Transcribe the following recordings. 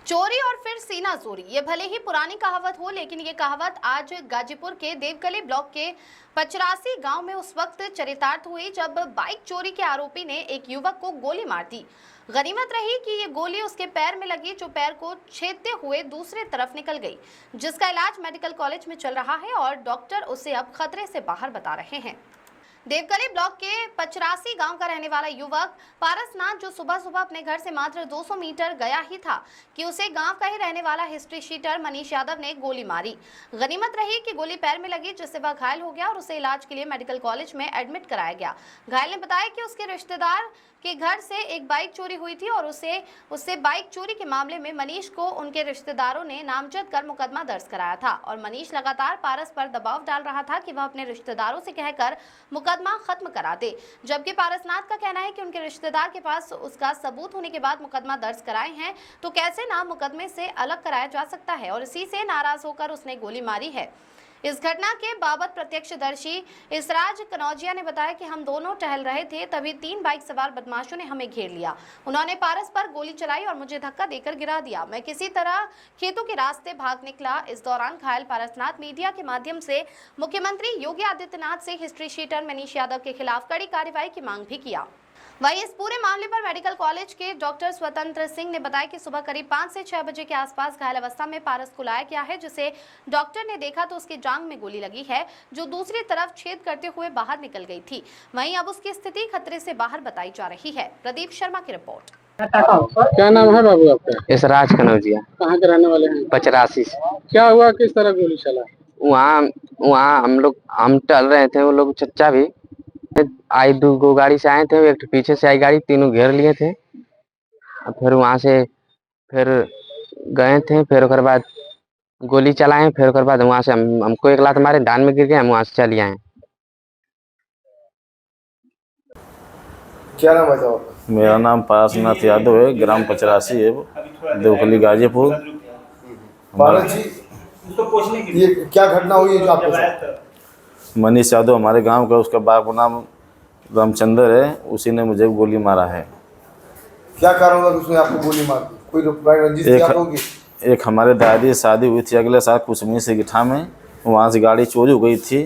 चोरी और फिर सीना चोरी, ये भले ही पुरानी कहावत हो, लेकिन ये कहावत आज गाजीपुर के देवगली ब्लॉक के 85 गांव में उस वक्त चरितार्थ हुई जब बाइक चोरी के आरोपी ने एक युवक को गोली मार दी। गनीमत रही कि ये गोली उसके पैर में लगी, जो पैर को छेदते हुए दूसरी तरफ निकल गई, जिसका इलाज मेडिकल कॉलेज में चल रहा है और डॉक्टर उसे अब खतरे से बाहर बता रहे हैं। देवगली ब्लॉक के 85 गांव का रहने वाला युवक पारसनाथ, जो सुबह सुबह अपने घर से मात्र 200 मीटर गया ही था कि उसे गांव का ही रहने वाला हिस्ट्री शीटर मनीष यादव ने गोली मारी। गनीमत रही कि गोली पैर में लगी, जिससे वह घायल हो गया और उसे इलाज के लिए मेडिकल कॉलेज में एडमिट कराया गया। घायल ने बताया कि उसके रिश्तेदार के घर से एक बाइक चोरी हुई थी और उससे बाइक चोरी के मामले में मनीष को उनके रिश्तेदारों ने नामजद कर मुकदमा दर्ज कराया था और मनीष लगातार पारस पर दबाव डाल रहा था कि वह अपने रिश्तेदारों से कहकर मुकदमा खत्म करा दे, जबकि पारसनाथ का कहना है कि उनके रिश्तेदार के पास उसका सबूत होने के बाद मुकदमा दर्ज कराए हैं, तो कैसे नाम मुकदमे से अलग कराया जा सकता है और इसी से नाराज होकर उसने गोली मारी है। इस घटना के बाबत प्रत्यक्षदर्शी इसराज कनौजिया ने बताया कि हम दोनों टहल रहे थे, तभी 3 बाइक सवार बदमाशों ने हमें घेर लिया। उन्होंने पारस पर गोली चलाई और मुझे धक्का देकर गिरा दिया। मैं किसी तरह खेतों के रास्ते भाग निकला। इस दौरान घायल पारसनाथ मीडिया के माध्यम से मुख्यमंत्री योगी आदित्यनाथ से हिस्ट्री शीटर मनीष यादव के खिलाफ कड़ी कार्रवाई की मांग भी किया। वहीं इस पूरे मामले पर मेडिकल कॉलेज के डॉक्टर स्वतंत्र सिंह ने बताया कि सुबह करीब 5 से 6 बजे के आसपास घायल अवस्था में पारस को लाया गया है, जिसे डॉक्टर ने देखा तो उसके जांघ में गोली लगी है, जो दूसरी तरफ छेद करते हुए बाहर निकल गई थी। वहीं अब उसकी स्थिति खतरे से बाहर बताई जा रही है। प्रदीप शर्मा की रिपोर्ट। क्या नाम है बाबू आपका? इसराज कनौजिया। कहाँ के रहने वाले हैं? 85 से। क्या हुआ, किस तरह गोली चला? वहाँ हम टहल रहे थे, वो लोग चच्चा भी आई, 2 गाड़ी से आए थे, एक पीछे से आई गाड़ी, तीनों घेर लिए थे। फिर वहां से फिर गए थे, फिर उसके बाद गोली चलाए, फिर उसके बाद वहां से हमको एक लात मारे, डान में गिर गए, हम वहां से चले आए। क्या नाम है? मेरा नाम पारसनाथ यादव है, ग्राम 85 है, देवगली गाजीपुर। पारस जी, ये क्या घटना हुई है जो आपके साथ? मनीष यादव हमारे गांव का, उसका बाप का नाम रामचंद्र है, उसी ने मुझे गोली मारा है। क्या कारण होगा कि उसने आपको गोली मार दी? कोई रंजिश थी आप लोगों की? एक हमारे दादी की शादी हुई थी अगले साल कुसमी से गिठा में, वहाँ से गाड़ी चोरी हो गई थी,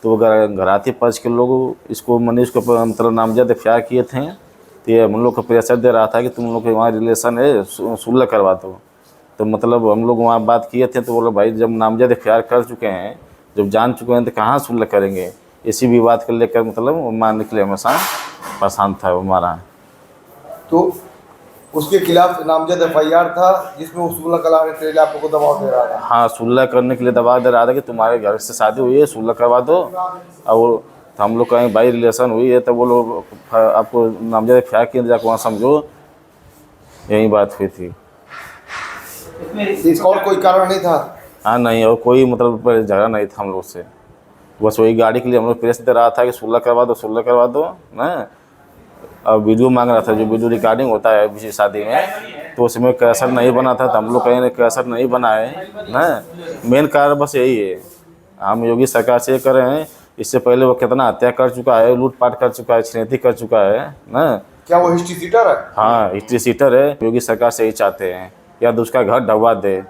तो वो घराती पक्ष के लोग इसको मनीष को मतलब नामजद एफआईआर किए थे। तो ये हम लोग को प्रेशर दे रहा था कि तुम लोग के वहाँ रिलेशन है, सुलह करवा दो। तो मतलब हम लोग वहाँ बात किए थे, तो वो लोग भाई जब नामजद एफआईआर कर चुके हैं, जब जान चुके हैं, तो कहाँ सुलह करेंगे। इसी विवाद को लेकर मतलब वो मार निकले, हमेशा परेशान था वो मारा। तो उसके खिलाफ नामजद एफआईआर था जिसमें वो सुलह कराने के लिए आपको दबाव दे रहा था? हाँ, सुलह करने के लिए दबाव दे रहा था कि तुम्हारे घर से शादी हुई है, सुलह करवा दो। और तो हम लोग कहीं भाई रिलेशन हुई है, तो वो लोग आपको नामजद एफआईआर किए, जाकर वहाँ समझो, यही बात हुई थी। इसका और कोई कारण नहीं था? हाँ नहीं, और कोई मतलब झगड़ा नहीं था हम लोग से, बस वही गाड़ी के लिए हम लोग प्रेस दे रहा था कि सुलह करवा दो, सुलह करवा दो ना। और वीडियो मांग रहा था, जो वीडियो रिकॉर्डिंग होता है किसी शादी में, तो उसमें कैसेट नहीं बना था, तो हम लोग कहीं कैसेट नहीं बनाए ना। मेन कारण बस यही है, हम योगी सरकार से कर रहे हैं। इससे पहले वो कितना हत्या कर चुका है, लूटपाट कर चुका है, छिनैती कर चुका है ना। क्या वो हिस्ट्री सीटर है? हाँ, हिस्ट्री सीटर है। योगी सरकार से ही चाहते हैं, या तो उसका घर ढवा दे।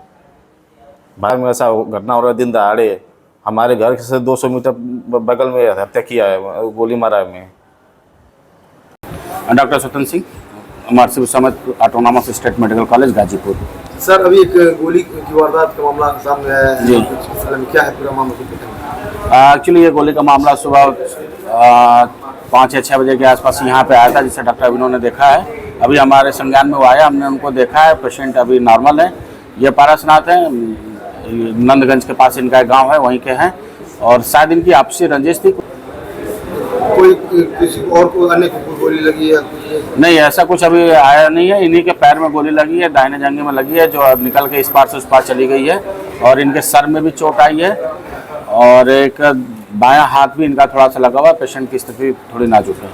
बाहर में ऐसा घटना हो रहा है, दिन दहाड़े हमारे घर से 200 मीटर बगल में हत्या किया है, गोली मारा है। मैं डॉक्टर स्वतंत्र सिंह, एमआरसी समत autonomous state medical college Ghazipur. Sir, अभी एक गोली की वारदात का मामला सामने आया है जी। क्या है पूरा मामला? एक्चुअली ये गोली का मामला सुबह 5 या 6 बजे के आसपास यहाँ पे आया था, जिसे डॉक्टर अभिनव ने देखा है। अभी हमारे संज्ञान में वो आया, हमने उनको देखा है, पेशेंट अभी नॉर्मल है। ये पारसनाथ है, नंदगंज के पास इनका गांव है, वहीं के हैं, और शायद इनकी आपसी रंजिश थी। कोई किसी और को अन्य को गोली लगी है? नहीं, ऐसा कुछ अभी आया नहीं है। इन्हीं के पैर में गोली लगी है, दाहिने जांघे में लगी है, जो अब निकल के इस पार से उस पार चली गई है, और इनके सर में भी चोट आई है, और एक बायां हाथ भी इनका थोड़ा सा लगा हुआ है। पेशेंट की स्थिति थोड़ी नाजुक है।